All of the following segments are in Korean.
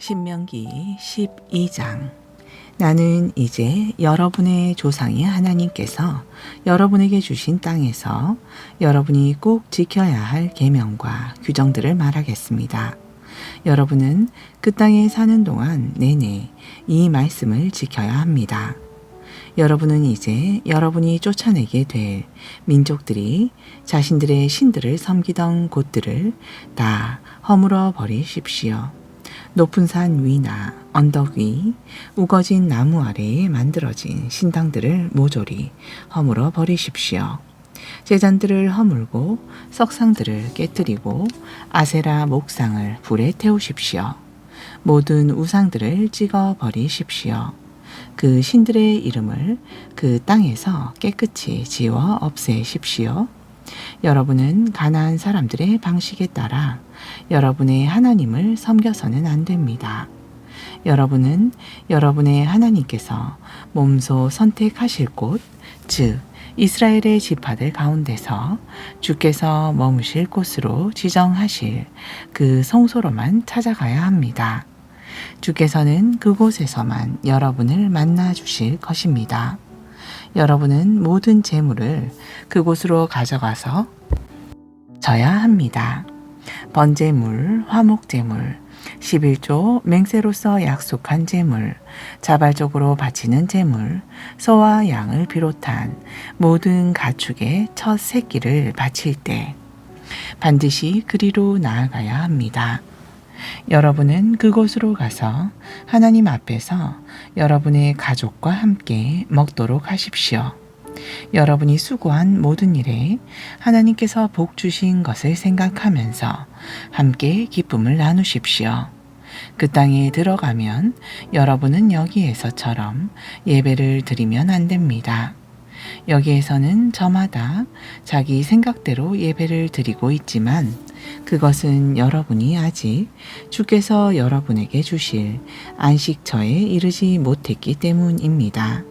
신명기 12장. 나는 이제 여러분의 조상의 하나님께서 여러분에게 주신 땅에서 여러분이 꼭 지켜야 할 계명과 규정들을 말하겠습니다. 여러분은 그 땅에 사는 동안 내내 이 말씀을 지켜야 합니다. 여러분은 이제 여러분이 쫓아내게 될 민족들이 자신들의 신들을 섬기던 곳들을 다 허물어 버리십시오. 높은 산 위나 언덕 위, 우거진 나무 아래에 만들어진 신당들을 모조리 허물어 버리십시오. 제잔들을 허물고 석상들을 깨뜨리고 아세라 목상을 불에 태우십시오. 모든 우상들을 찍어 버리십시오. 그 신들의 이름을 그 땅에서 깨끗이 지워 없애십시오. 여러분은 가나안 사람들의 방식에 따라 여러분의 하나님을 섬겨서는 안 됩니다. 여러분은 여러분의 하나님께서 몸소 선택하실 곳, 즉 이스라엘의 지파들 가운데서 주께서 머무실 곳으로 지정하실 그 성소로만 찾아가야 합니다. 주께서는 그곳에서만 여러분을 만나 주실 것입니다. 여러분은 모든 재물을 그곳으로 가져가서 져야 합니다. 번제물, 화목제물, 11조 맹세로서 약속한 제물, 자발적으로 바치는 제물, 소와 양을 비롯한 모든 가축의 첫 새끼를 바칠 때 반드시 그리로 나아가야 합니다. 여러분은 그곳으로 가서 하나님 앞에서 여러분의 가족과 함께 먹도록 하십시오. 여러분이 수고한 모든 일에 하나님께서 복 주신 것을 생각하면서 함께 기쁨을 나누십시오. 그 땅에 들어가면 여러분은 여기에서처럼 예배를 드리면 안 됩니다. 여기에서는 저마다 자기 생각대로 예배를 드리고 있지만 그것은 여러분이 아직 주께서 여러분에게 주실 안식처에 이르지 못했기 때문입니다.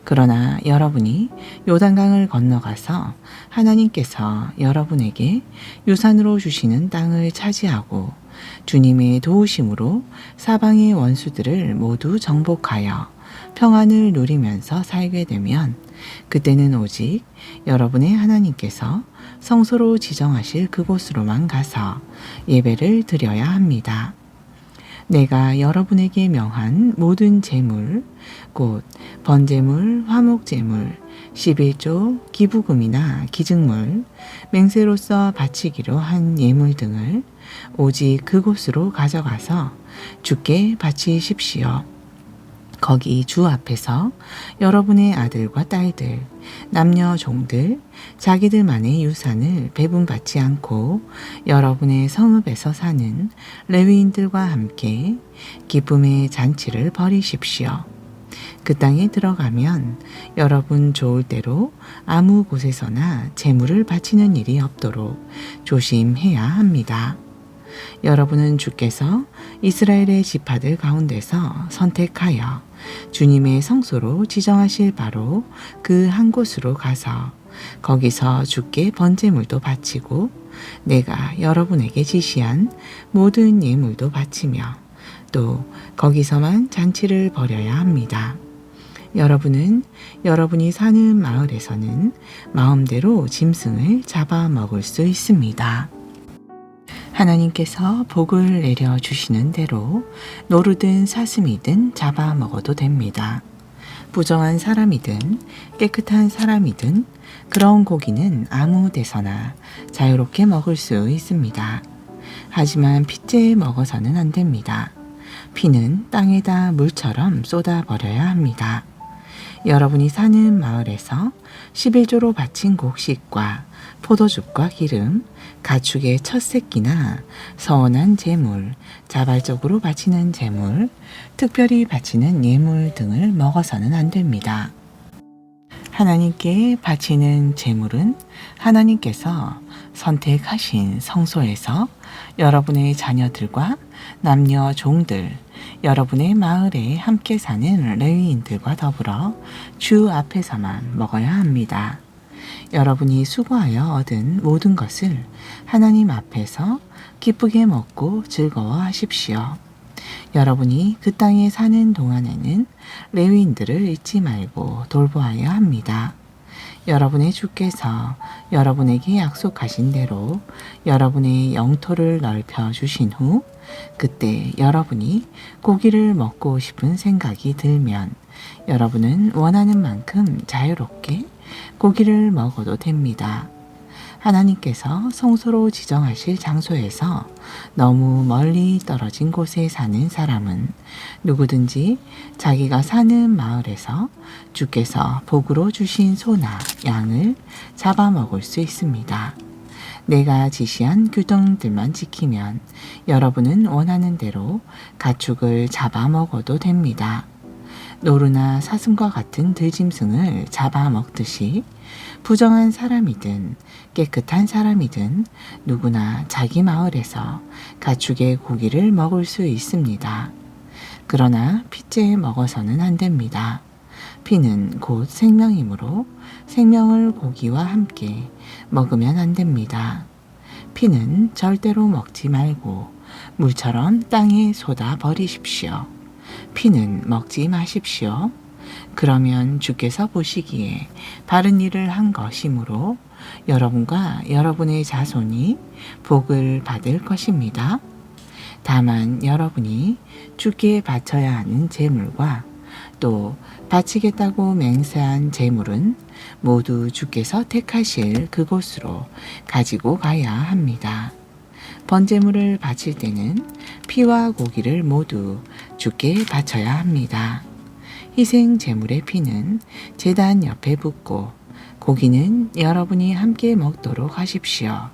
그러나 여러분이 요단강을 건너가서 하나님께서 여러분에게 유산으로 주시는 땅을 차지하고 주님의 도우심으로 사방의 원수들을 모두 정복하여 평안을 누리면서 살게 되면 그때는 오직 여러분의 하나님께서 성소로 지정하실 그곳으로만 가서 예배를 드려야 합니다. 내가 여러분에게 명한 모든 제물, 곧 번제물, 화목제물, 11조 기부금이나 기증물, 맹세로서 바치기로 한 예물 등을 오직 그곳으로 가져가서 주께 바치십시오. 거기 주 앞에서 여러분의 아들과 딸들, 남녀 종들, 자기들만의 유산을 배분받지 않고 여러분의 성읍에서 사는 레위인들과 함께 기쁨의 잔치를 벌이십시오. 그 땅에 들어가면 여러분 좋을 대로 아무 곳에서나 제물을 바치는 일이 없도록 조심해야 합니다. 여러분은 주께서 이스라엘의 지파들 가운데서 선택하여 주님의 성소로 지정하실 바로 그 한 곳으로 가서 거기서 주께 번제물도 바치고 내가 여러분에게 지시한 모든 예물도 바치며 또 거기서만 잔치를 벌여야 합니다. 여러분은 여러분이 사는 마을에서는 마음대로 짐승을 잡아 먹을 수 있습니다. 하나님께서 복을 내려주시는 대로 노루든 사슴이든 잡아 먹어도 됩니다. 부정한 사람이든 깨끗한 사람이든 그런 고기는 아무 데서나 자유롭게 먹을 수 있습니다. 하지만 핏째 먹어서는 안 됩니다. 피는 땅에다 물처럼 쏟아버려야 합니다. 여러분이 사는 마을에서 11조로 바친 곡식과 포도즙과 기름, 가축의 첫 새끼나 서원한 제물, 자발적으로 바치는 제물, 특별히 바치는 예물 등을 먹어서는 안 됩니다. 하나님께 바치는 제물은 하나님께서 선택하신 성소에서 여러분의 자녀들과 남녀 종들, 여러분의 마을에 함께 사는 레위인들과 더불어 주 앞에서만 먹어야 합니다. 여러분이 수고하여 얻은 모든 것을 하나님 앞에서 기쁘게 먹고 즐거워하십시오. 여러분이 그 땅에 사는 동안에는 레위인들을 잊지 말고 돌보아야 합니다. 여러분의 주께서 여러분에게 약속하신 대로 여러분의 영토를 넓혀 주신 후 그때 여러분이 고기를 먹고 싶은 생각이 들면 여러분은 원하는 만큼 자유롭게 고기를 먹어도 됩니다. 하나님께서 성소로 지정하실 장소에서 너무 멀리 떨어진 곳에 사는 사람은 누구든지 자기가 사는 마을에서 주께서 복으로 주신 소나 양을 잡아먹을 수 있습니다. 내가 지시한 규정들만 지키면 여러분은 원하는 대로 가축을 잡아먹어도 됩니다. 노루나 사슴과 같은 들짐승을 잡아먹듯이 부정한 사람이든 깨끗한 사람이든 누구나 자기 마을에서 가축의 고기를 먹을 수 있습니다. 그러나 피째 먹어서는 안 됩니다. 피는 곧 생명이므로 생명을 고기와 함께 먹으면 안 됩니다. 피는 절대로 먹지 말고 물처럼 땅에 쏟아 버리십시오. 피는 먹지 마십시오. 그러면 주께서 보시기에 바른 일을 한 것이므로 여러분과 여러분의 자손이 복을 받을 것입니다. 다만 여러분이 주께 바쳐야 하는 제물과 또 바치겠다고 맹세한 제물은 모두 주께서 택하실 그곳으로 가지고 가야 합니다. 번제물을 바칠 때는 피와 고기를 모두 주께 바쳐야 합니다. 희생 제물의 피는 제단 옆에 붓고 고기는 여러분이 함께 먹도록 하십시오.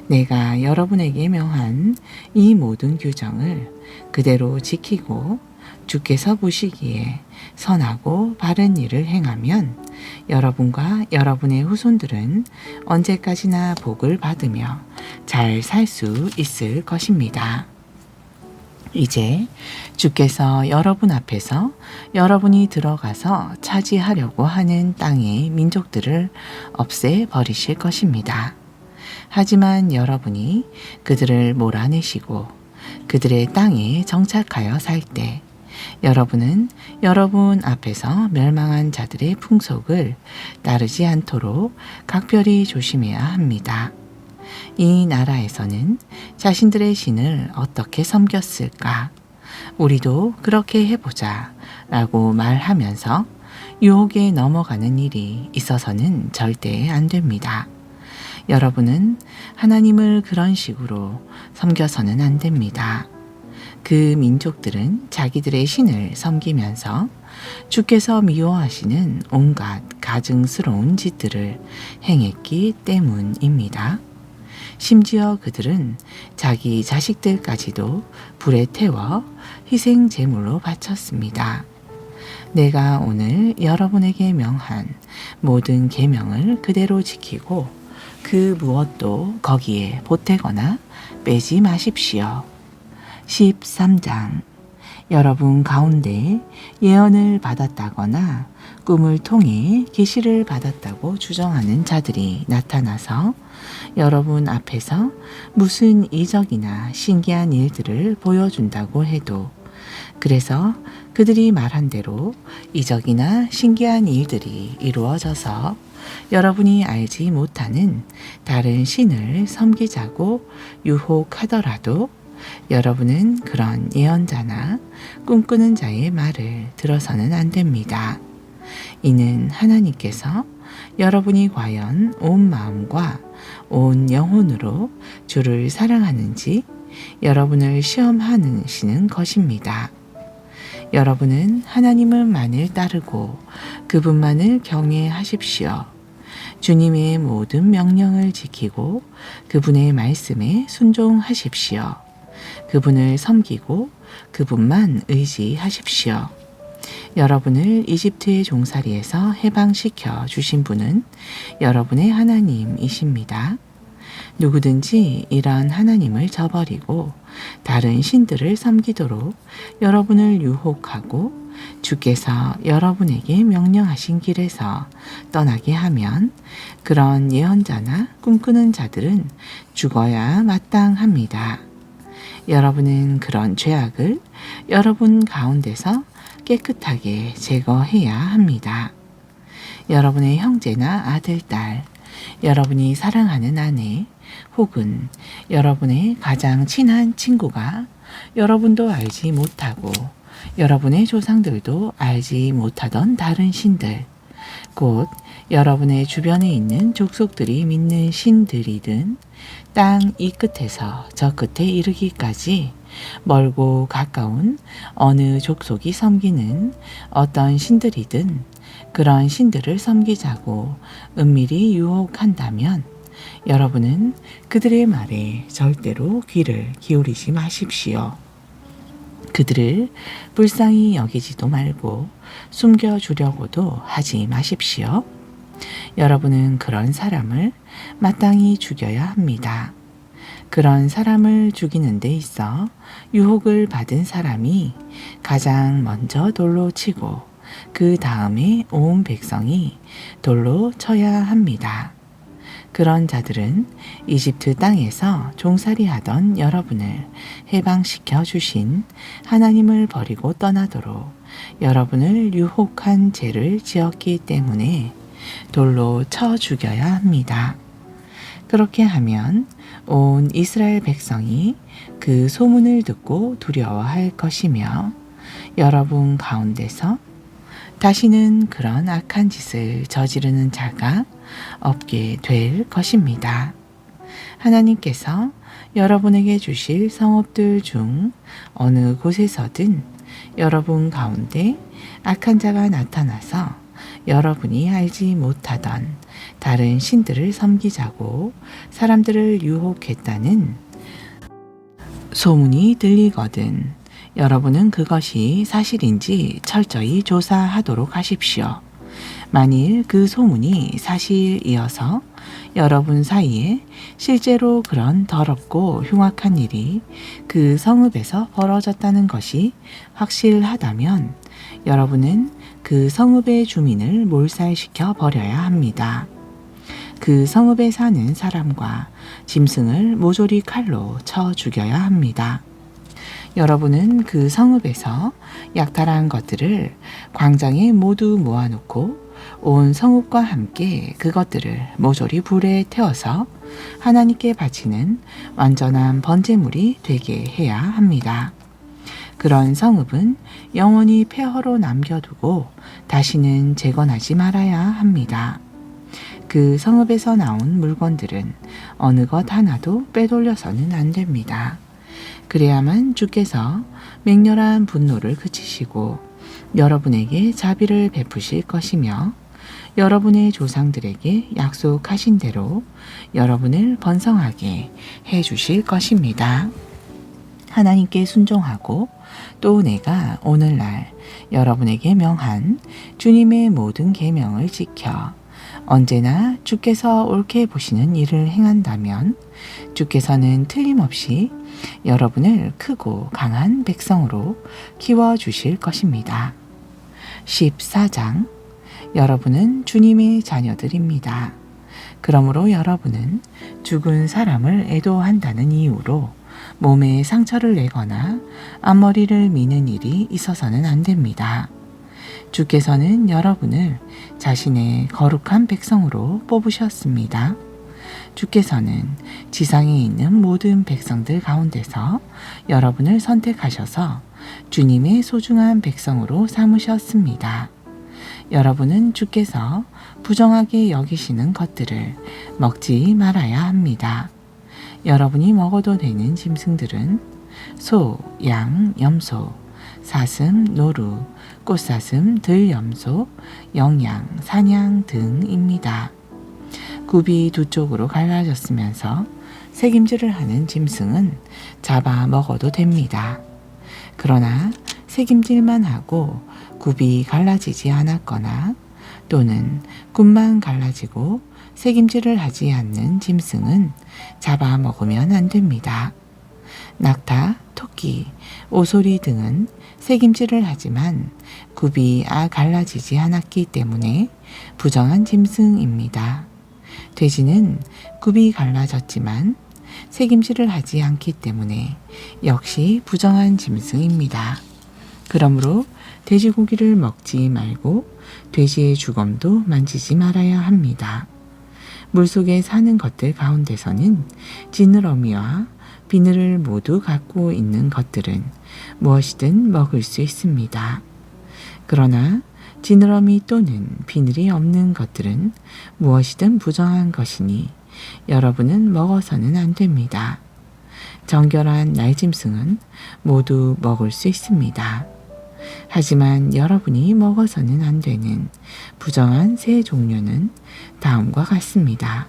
내가 여러분에게 명한 이 모든 규정을 그대로 지키고 주께서 보시기에 선하고 바른 일을 행하면 여러분과 여러분의 후손들은 언제까지나 복을 받으며 잘 살 수 있을 것입니다. 이제 주께서 여러분 앞에서 여러분이 들어가서 차지하려고 하는 땅의 민족들을 없애 버리실 것입니다. 하지만 여러분이 그들을 몰아내시고 그들의 땅에 정착하여 살 때 여러분은 여러분 앞에서 멸망한 자들의 풍속을 따르지 않도록 각별히 조심해야 합니다. 이 나라에서는 자신들의 신을 어떻게 섬겼을까? 우리도 그렇게 해보자 라고 말하면서 유혹에 넘어가는 일이 있어서는 절대 안 됩니다. 여러분은 하나님을 그런 식으로 섬겨서는 안 됩니다. 그 민족들은 자기들의 신을 섬기면서 주께서 미워하시는 온갖 가증스러운 짓들을 행했기 때문입니다. 심지어 그들은 자기 자식들까지도 불에 태워 희생 제물로 바쳤습니다. 내가 오늘 여러분에게 명한 모든 계명을 그대로 지키고 그 무엇도 거기에 보태거나 빼지 마십시오. 13장 여러분 가운데 예언을 받았다거나 꿈을 통해 계시를 받았다고 주장하는 자들이 나타나서 여러분 앞에서 무슨 이적이나 신기한 일들을 보여준다고 해도 그래서 그들이 말한 대로 이적이나 신기한 일들이 이루어져서 여러분이 알지 못하는 다른 신을 섬기자고 유혹하더라도 여러분은 그런 예언자나 꿈꾸는 자의 말을 들어서는 안 됩니다. 이는 하나님께서 여러분이 과연 온 마음과 온 영혼으로 주를 사랑하는지 여러분을 시험하시는 것입니다. 여러분은 하나님만을 따르고 그분만을 경외하십시오. 주님의 모든 명령을 지키고 그분의 말씀에 순종하십시오. 그분을 섬기고 그분만 의지하십시오. 여러분을 이집트의 종살이에서 해방시켜 주신 분은 여러분의 하나님이십니다. 누구든지 이런 하나님을 저버리고 다른 신들을 섬기도록 여러분을 유혹하고 주께서 여러분에게 명령하신 길에서 떠나게 하면 그런 예언자나 꿈꾸는 자들은 죽어야 마땅합니다. 여러분은 그런 죄악을 여러분 가운데서 깨끗하게 제거해야 합니다. 여러분의 형제나 아들, 딸, 여러분이 사랑하는 아내, 혹은 여러분의 가장 친한 친구가 여러분도 알지 못하고 여러분의 조상들도 알지 못하던 다른 신들, 곧 여러분의 주변에 있는 족속들이 믿는 신들이든 땅 이 끝에서 저 끝에 이르기까지 멀고 가까운 어느 족속이 섬기는 어떤 신들이든 그런 신들을 섬기자고 은밀히 유혹한다면 여러분은 그들의 말에 절대로 귀를 기울이지 마십시오. 그들을 불쌍히 여기지도 말고 숨겨주려고도 하지 마십시오. 여러분은 그런 사람을 마땅히 죽여야 합니다. 그런 사람을 죽이는 데 있어 유혹을 받은 사람이 가장 먼저 돌로 치고 그 다음에 온 백성이 돌로 쳐야 합니다. 그런 자들은 이집트 땅에서 종살이 하던 여러분을 해방시켜 주신 하나님을 버리고 떠나도록 여러분을 유혹한 죄를 지었기 때문에 돌로 쳐 죽여야 합니다. 그렇게 하면 온 이스라엘 백성이 그 소문을 듣고 두려워할 것이며 여러분 가운데서 다시는 그런 악한 짓을 저지르는 자가 없게 될 것입니다. 하나님께서 여러분에게 주실 성읍들 중 어느 곳에서든 여러분 가운데 악한 자가 나타나서 여러분이 알지 못하던 다른 신들을 섬기자고 사람들을 유혹했다는 소문이 들리거든 여러분은 그것이 사실인지 철저히 조사하도록 하십시오. 만일 그 소문이 사실이어서 여러분 사이에 실제로 그런 더럽고 흉악한 일이 그 성읍에서 벌어졌다는 것이 확실하다면 여러분은 그 성읍의 주민을 몰살시켜 버려야 합니다. 그 성읍에 사는 사람과 짐승을 모조리 칼로 쳐 죽여야 합니다. 여러분은 그 성읍에서 약탈한 것들을 광장에 모두 모아놓고 온 성읍과 함께 그것들을 모조리 불에 태워서 하나님께 바치는 완전한 번제물이 되게 해야 합니다. 그런 성읍은 영원히 폐허로 남겨두고 다시는 재건하지 말아야 합니다. 그 성읍에서 나온 물건들은 어느 것 하나도 빼돌려서는 안 됩니다. 그래야만 주께서 맹렬한 분노를 그치시고 여러분에게 자비를 베푸실 것이며 여러분의 조상들에게 약속하신 대로 여러분을 번성하게 해주실 것입니다. 하나님께 순종하고 또 내가 오늘날 여러분에게 명한 주님의 모든 계명을 지켜 언제나 주께서 옳게 보시는 일을 행한다면 주께서는 틀림없이 여러분을 크고 강한 백성으로 키워주실 것입니다. 14장 여러분은 주님의 자녀들입니다. 그러므로 여러분은 죽은 사람을 애도한다는 이유로 몸에 상처를 내거나 앞머리를 미는 일이 있어서는 안 됩니다. 주께서는 여러분을 자신의 거룩한 백성으로 뽑으셨습니다. 주께서는 지상에 있는 모든 백성들 가운데서 여러분을 선택하셔서 주님의 소중한 백성으로 삼으셨습니다. 여러분은 주께서 부정하게 여기시는 것들을 먹지 말아야 합니다. 여러분이 먹어도 되는 짐승들은 소, 양, 염소, 사슴, 노루, 꽃사슴, 들염소, 영양, 사냥 등입니다. 굽이 두 쪽으로 갈라졌으면서 새김질을 하는 짐승은 잡아 먹어도 됩니다. 그러나 새김질만 하고 굽이 갈라지지 않았거나 또는 굽만 갈라지고 새김질을 하지 않는 짐승은 잡아 먹으면 안 됩니다. 낙타, 토끼, 오소리 등은 새김질을 하지만 굽이 갈라지지 않았기 때문에 부정한 짐승입니다. 돼지는 굽이 갈라졌지만 새김질을 하지 않기 때문에 역시 부정한 짐승입니다. 그러므로 돼지고기를 먹지 말고 돼지의 주검도 만지지 말아야 합니다. 물속에 사는 것들 가운데서는 지느러미와 비늘을 모두 갖고 있는 것들은 무엇이든 먹을 수 있습니다. 그러나 지느러미 또는 비늘이 없는 것들은 무엇이든 부정한 것이니 여러분은 먹어서는 안 됩니다. 정결한 날짐승은 모두 먹을 수 있습니다. 하지만 여러분이 먹어서는 안 되는 부정한 새 종류는 다음과 같습니다.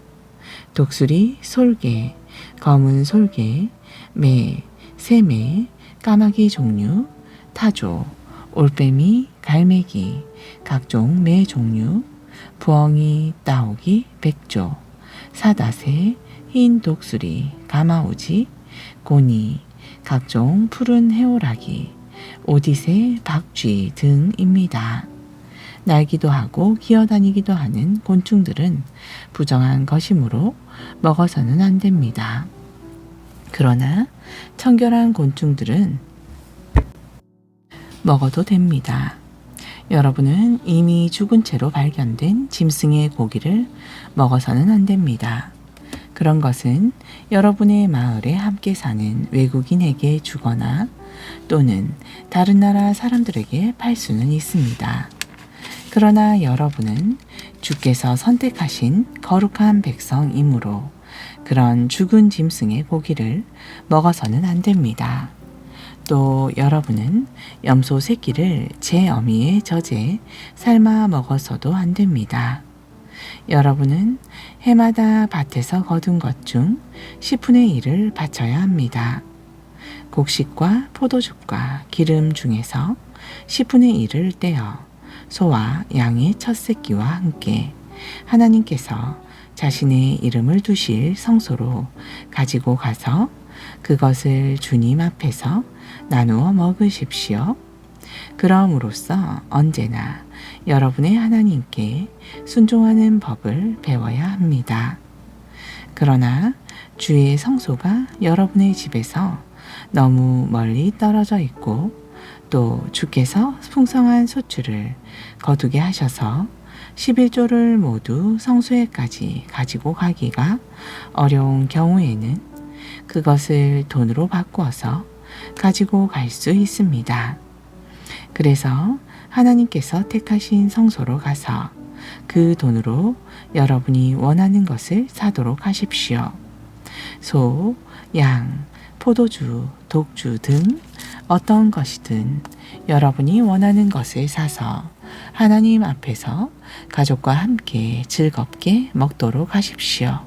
독수리, 솔개, 검은 솔개, 매, 새매, 까마귀 종류, 타조, 올빼미, 갈매기, 각종 매 종류, 부엉이, 따오기, 백조, 사다새, 흰 독수리, 가마오지, 고니, 각종 푸른 해오라기, 오디새, 박쥐 등입니다. 날기도 하고 기어다니기도 하는 곤충들은 부정한 것이므로 먹어서는 안 됩니다. 그러나 청결한 곤충들은 먹어도 됩니다. 여러분은 이미 죽은 채로 발견된 짐승의 고기를 먹어서는 안 됩니다. 그런 것은 여러분의 마을에 함께 사는 외국인에게 주거나 또는 다른 나라 사람들에게 팔 수는 있습니다. 그러나 여러분은 주께서 선택하신 거룩한 백성이므로 그런 죽은 짐승의 고기를 먹어서는 안 됩니다. 또 여러분은 염소 새끼를 제 어미의 젖에 삶아 먹어서도 안 됩니다. 여러분은 해마다 밭에서 거둔 것 중 10분의 1을 바쳐야 합니다. 곡식과 포도즙과 기름 중에서 10분의 1을 떼어 소와 양의 첫 새끼와 함께 하나님께서 자신의 이름을 두실 성소로 가지고 가서 그것을 주님 앞에서 나누어 먹으십시오. 그럼으로써 언제나 여러분의 하나님께 순종하는 법을 배워야 합니다. 그러나 주의 성소가 여러분의 집에서 너무 멀리 떨어져 있고 또 주께서 풍성한 소출을 거두게 하셔서 11조를 모두 성소에까지 가지고 가기가 어려운 경우에는 그것을 돈으로 바꾸어서 가지고 갈 수 있습니다. 그래서 하나님께서 택하신 성소로 가서 그 돈으로 여러분이 원하는 것을 사도록 하십시오. 소, 양, 포도주, 독주 등 어떤 것이든 여러분이 원하는 것을 사서 하나님 앞에서 가족과 함께 즐겁게 먹도록 하십시오.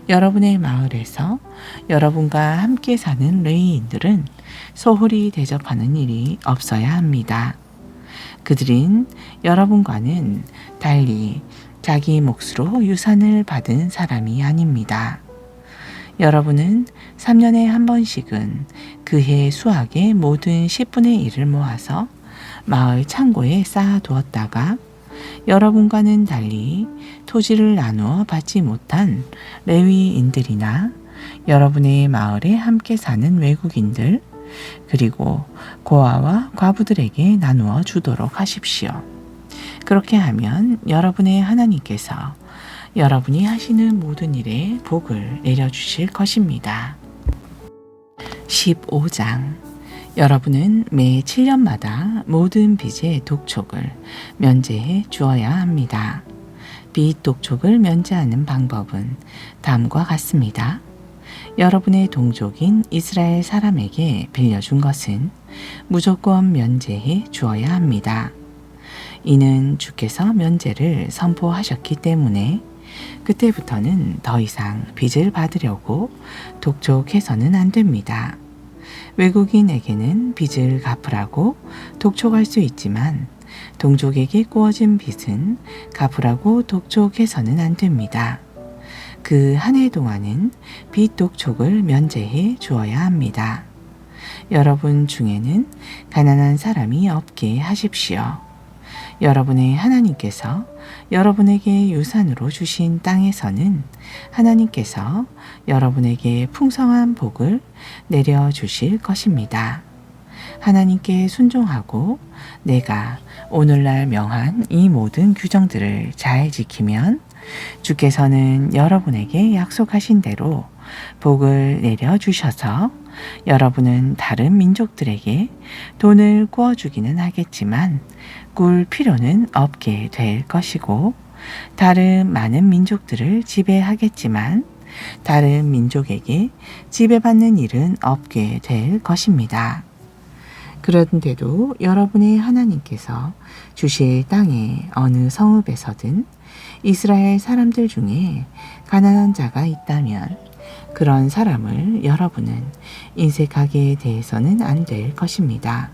여러분의 마을에서 여러분과 함께 사는 레위인들은 소홀히 대접하는 일이 없어야 합니다. 그들은 여러분과는 달리 자기 몫으로 유산을 받은 사람이 아닙니다. 여러분은 3년에 한 번씩은 그해 수확의 모든 10분의 1을 모아서 마을 창고에 쌓아두었다가 여러분과는 달리 토지를 나누어 받지 못한 레위인들이나 여러분의 마을에 함께 사는 외국인들 그리고 고아와 과부들에게 나누어 주도록 하십시오. 그렇게 하면 여러분의 하나님께서 여러분이 하시는 모든 일에 복을 내려주실 것입니다. 15장 여러분은 매 7년마다 모든 빚의 독촉을 면제해 주어야 합니다. 빚 독촉을 면제하는 방법은 다음과 같습니다. 여러분의 동족인 이스라엘 사람에게 빌려준 것은 무조건 면제해 주어야 합니다. 이는 주께서 면제를 선포하셨기 때문에 그때부터는 더 이상 빚을 받으려고 독촉해서는 안 됩니다. 외국인에게는 빚을 갚으라고 독촉할 수 있지만 동족에게 꾸어진 빚은 갚으라고 독촉해서는 안 됩니다. 그 한 해 동안은 빚 독촉을 면제해 주어야 합니다. 여러분 중에는 가난한 사람이 없게 하십시오. 여러분의 하나님께서 여러분에게 유산으로 주신 땅에서는 하나님께서 여러분에게 풍성한 복을 내려주실 것입니다. 하나님께 순종하고 내가 오늘날 명한 이 모든 규정들을 잘 지키면 주께서는 여러분에게 약속하신 대로 복을 내려주셔서 여러분은 다른 민족들에게 돈을 구워주기는 하겠지만 꿀 필요는 없게 될 것이고 다른 많은 민족들을 지배하겠지만 다른 민족에게 지배받는 일은 없게 될 것입니다. 그런데도 여러분의 하나님께서 주실 땅의 어느 성읍에서든 이스라엘 사람들 중에 가난한 자가 있다면 그런 사람을 여러분은 인색하게 대해서는 안 될 것입니다.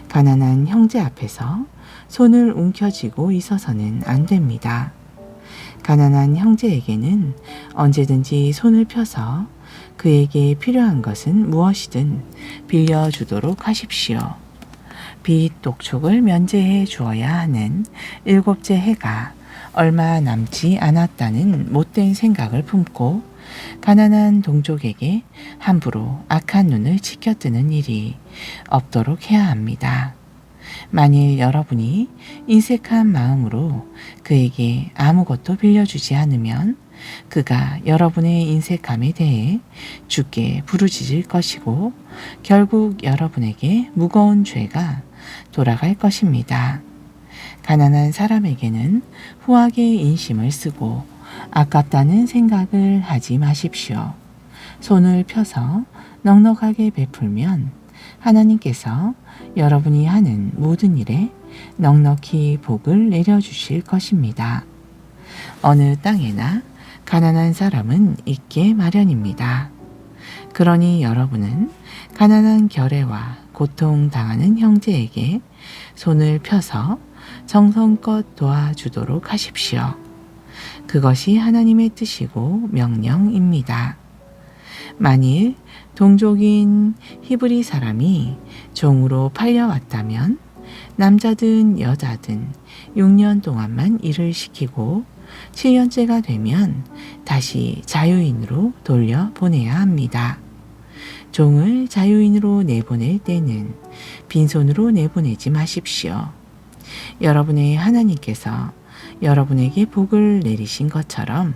가난한 형제 앞에서 손을 움켜쥐고 있어서는 안 됩니다. 가난한 형제에게는 언제든지 손을 펴서 그에게 필요한 것은 무엇이든 빌려주도록 하십시오. 빚 독촉을 면제해 주어야 하는 7째 해가 얼마 남지 않았다는 못된 생각을 품고 가난한 동족에게 함부로 악한 눈을 치켜뜨는 일이 없도록 해야 합니다. 만일 여러분이 인색한 마음으로 그에게 아무것도 빌려주지 않으면 그가 여러분의 인색함에 대해 주께 부르짖을 것이고 결국 여러분에게 무거운 죄가 돌아갈 것입니다. 가난한 사람에게는 후하게 인심을 쓰고 아깝다는 생각을 하지 마십시오. 손을 펴서 넉넉하게 베풀면 하나님께서 여러분이 하는 모든 일에 넉넉히 복을 내려주실 것입니다. 어느 땅에나 가난한 사람은 있게 마련입니다. 그러니 여러분은 가난한 결애와 고통당하는 형제에게 손을 펴서 정성껏 도와주도록 하십시오. 그것이 하나님의 뜻이고 명령입니다. 만일 동족인 히브리 사람이 종으로 팔려왔다면 남자든 여자든 6년 동안만 일을 시키고 7년째가 되면 다시 자유인으로 돌려보내야 합니다. 종을 자유인으로 내보낼 때는 빈손으로 내보내지 마십시오. 여러분의 하나님께서 여러분에게 복을 내리신 것처럼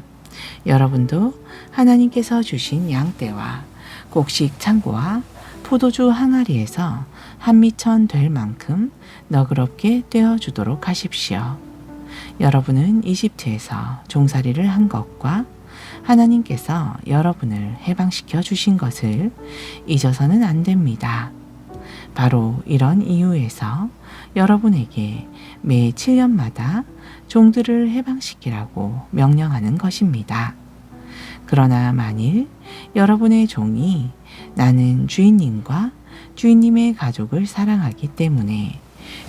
여러분도 하나님께서 주신 양떼와 곡식 창고와 포도주 항아리에서 한 미천 될 만큼 너그럽게 떼어주도록 하십시오. 여러분은 이집트에서 종살이를 한 것과 하나님께서 여러분을 해방시켜 주신 것을 잊어서는 안 됩니다. 바로 이런 이유에서 여러분에게 매 7년마다 종들을 해방시키라고 명령하는 것입니다. 그러나 만일 여러분의 종이 나는 주인님과 주인님의 가족을 사랑하기 때문에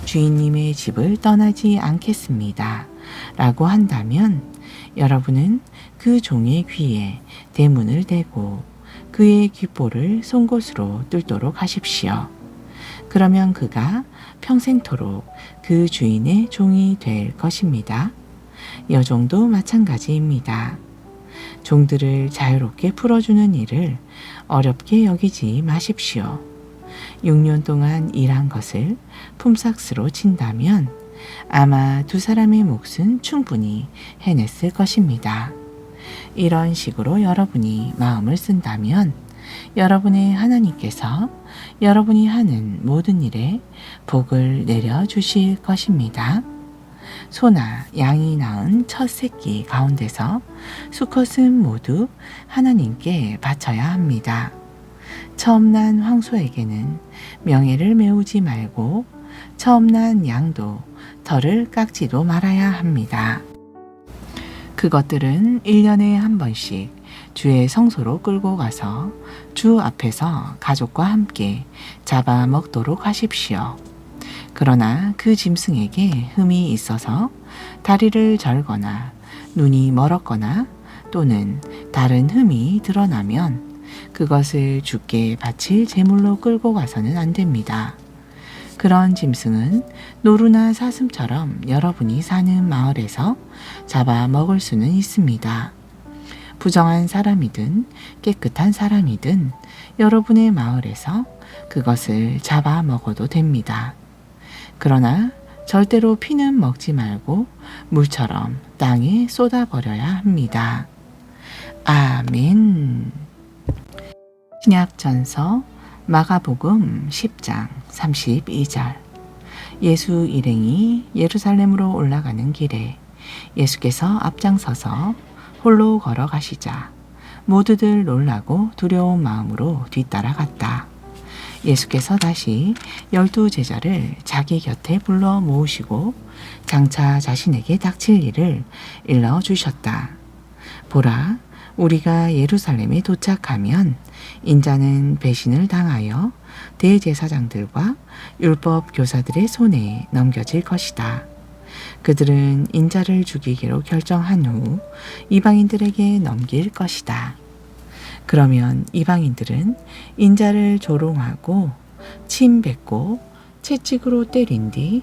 주인님의 집을 떠나지 않겠습니다. 라고 한다면 여러분은 그 종의 귀에 대문을 대고 그의 귓볼을 송곳으로 뚫도록 하십시오. 그러면 그가 평생토록 그 주인의 종이 될 것입니다. 여종도 마찬가지입니다. 종들을 자유롭게 풀어주는 일을 어렵게 여기지 마십시오. 6년 동안 일한 것을 품삯으로 친다면 아마 두 사람의 몫은 충분히 해냈을 것입니다. 이런 식으로 여러분이 마음을 쓴다면 여러분의 하나님께서 여러분이 하는 모든 일에 복을 내려주실 것입니다. 소나 양이 낳은 첫 새끼 가운데서 수컷은 모두 하나님께 바쳐야 합니다. 처음 난 황소에게는 명예를 메우지 말고 처음 난 양도 털을 깎지도 말아야 합니다. 그것들은 1년에 한 번씩 주의 성소로 끌고 가서 주 앞에서 가족과 함께 잡아먹도록 하십시오. 그러나 그 짐승에게 흠이 있어서 다리를 절거나 눈이 멀었거나 또는 다른 흠이 드러나면 그것을 주께 바칠 제물로 끌고 가서는 안 됩니다. 그런 짐승은 노루나 사슴처럼 여러분이 사는 마을에서 잡아 먹을 수는 있습니다. 부정한 사람이든 깨끗한 사람이든 여러분의 마을에서 그것을 잡아 먹어도 됩니다. 그러나 절대로 피는 먹지 말고 물처럼 땅에 쏟아버려야 합니다. 아멘. 신약전서 마가복음 10장 32절. 예수 일행이 예루살렘으로 올라가는 길에 예수께서 앞장서서 홀로 걸어가시자 모두들 놀라고 두려운 마음으로 뒤따라갔다. 예수께서 다시 12 제자를 자기 곁에 불러 모으시고 장차 자신에게 닥칠 일을 일러주셨다. 보라, 우리가 예루살렘에 도착하면 인자는 배신을 당하여 대제사장들과 율법 교사들의 손에 넘겨질 것이다. 그들은 인자를 죽이기로 결정한 후 이방인들에게 넘길 것이다. 그러면 이방인들은 인자를 조롱하고 침 뱉고 채찍으로 때린 뒤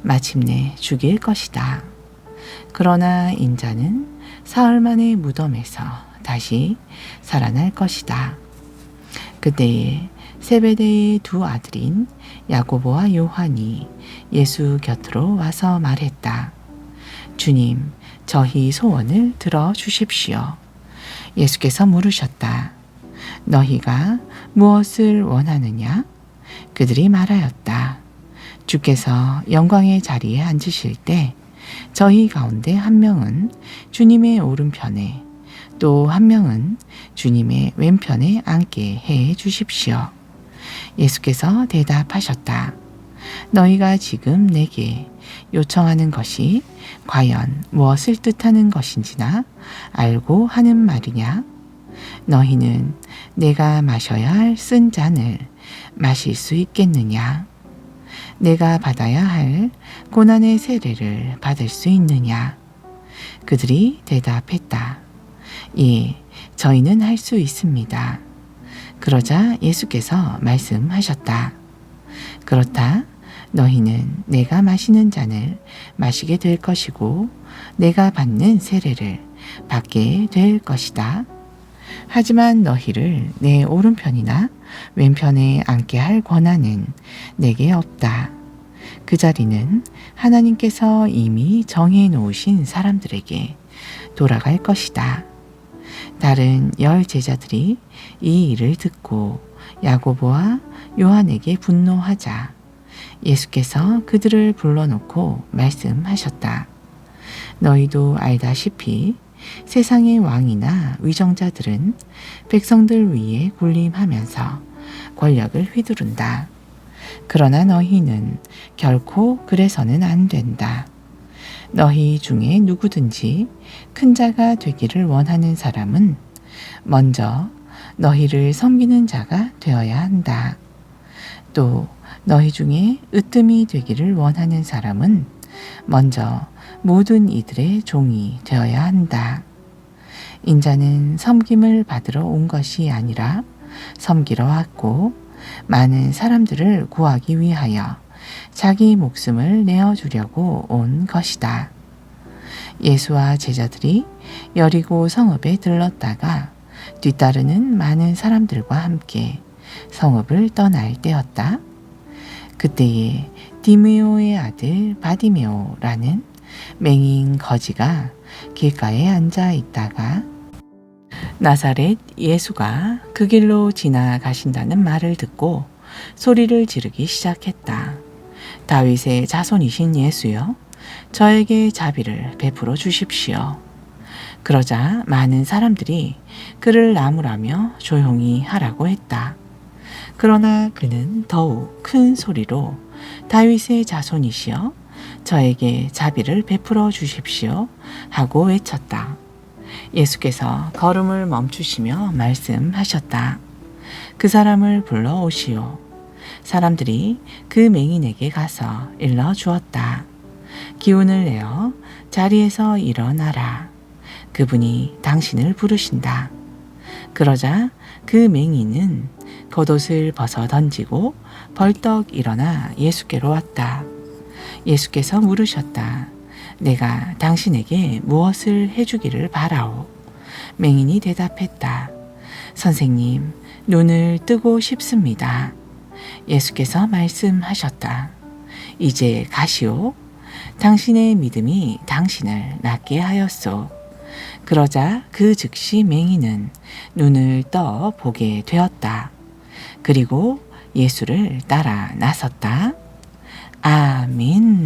마침내 죽일 것이다. 그러나 인자는 사흘 만에 무덤에서 다시 살아날 것이다. 그때에 세베대의 두 아들인 야고보와 요한이 예수 곁으로 와서 말했다. 주님, 저희 소원을 들어주십시오. 예수께서 물으셨다. 너희가 무엇을 원하느냐? 그들이 말하였다. 주께서 영광의 자리에 앉으실 때 저희 가운데 한 명은 주님의 오른편에 또 한 명은 주님의 왼편에 앉게 해 주십시오. 예수께서 대답하셨다. 너희가 지금 내게 요청하는 것이 과연 무엇을 뜻하는 것인지나 알고 하는 말이냐? 너희는 내가 마셔야 할 쓴 잔을 마실 수 있겠느냐? 내가 받아야 할 고난의 세례를 받을 수 있느냐? 그들이 대답했다. 예, 저희는 할 수 있습니다. 그러자 예수께서 말씀하셨다. 그렇다. 너희는 내가 마시는 잔을 마시게 될 것이고 내가 받는 세례를 받게 될 것이다. 하지만 너희를 내 오른편이나 왼편에 앉게 할 권한은 내게 없다. 그 자리는 하나님께서 이미 정해 놓으신 사람들에게 돌아갈 것이다. 다른 10 제자들이 이 일을 듣고 야고보와 요한에게 분노하자 예수께서 그들을 불러놓고 말씀하셨다. 너희도 알다시피 세상의 왕이나 위정자들은 백성들 위에 군림하면서 권력을 휘두른다. 그러나 너희는 결코 그래서는 안 된다. 너희 중에 누구든지 큰 자가 되기를 원하는 사람은 먼저 너희를 섬기는 자가 되어야 한다. 또 너희 중에 으뜸이 되기를 원하는 사람은 먼저 모든 이들의 종이 되어야 한다. 인자는 섬김을 받으러 온 것이 아니라 섬기러 왔고 많은 사람들을 구하기 위하여 자기 목숨을 내어주려고 온 것이다. 예수와 제자들이 여리고 성읍에 들렀다가 뒤따르는 많은 사람들과 함께 성읍을 떠날 때였다. 그때에 디메오의 아들 바디메오라는 맹인 거지가 길가에 앉아 있다가 나사렛 예수가 그 길로 지나가신다는 말을 듣고 소리를 지르기 시작했다. 다윗의 자손이신 예수여, 저에게 자비를 베풀어 주십시오. 그러자 많은 사람들이 그를 나무라며 조용히 하라고 했다. 그러나 그는 더욱 큰 소리로 다윗의 자손이시여, 저에게 자비를 베풀어 주십시오 하고 외쳤다. 예수께서 걸음을 멈추시며 말씀하셨다. 그 사람을 불러오시오. 사람들이 그 맹인에게 가서 일러 주었다. 기운을 내어 자리에서 일어나라. 그분이 당신을 부르신다. 그러자 그 맹인은 겉옷을 벗어 던지고 벌떡 일어나 예수께로 왔다. 예수께서 물으셨다. 내가 당신에게 무엇을 해주기를 바라오? 맹인이 대답했다. 선생님, 눈을 뜨고 싶습니다. 예수께서 말씀하셨다. 이제 가시오. 당신의 믿음이 당신을 낫게 하였소. 그러자 그 즉시 맹인은 눈을 떠 보게 되었다. 그리고 예수를 따라 나섰다. 아멘.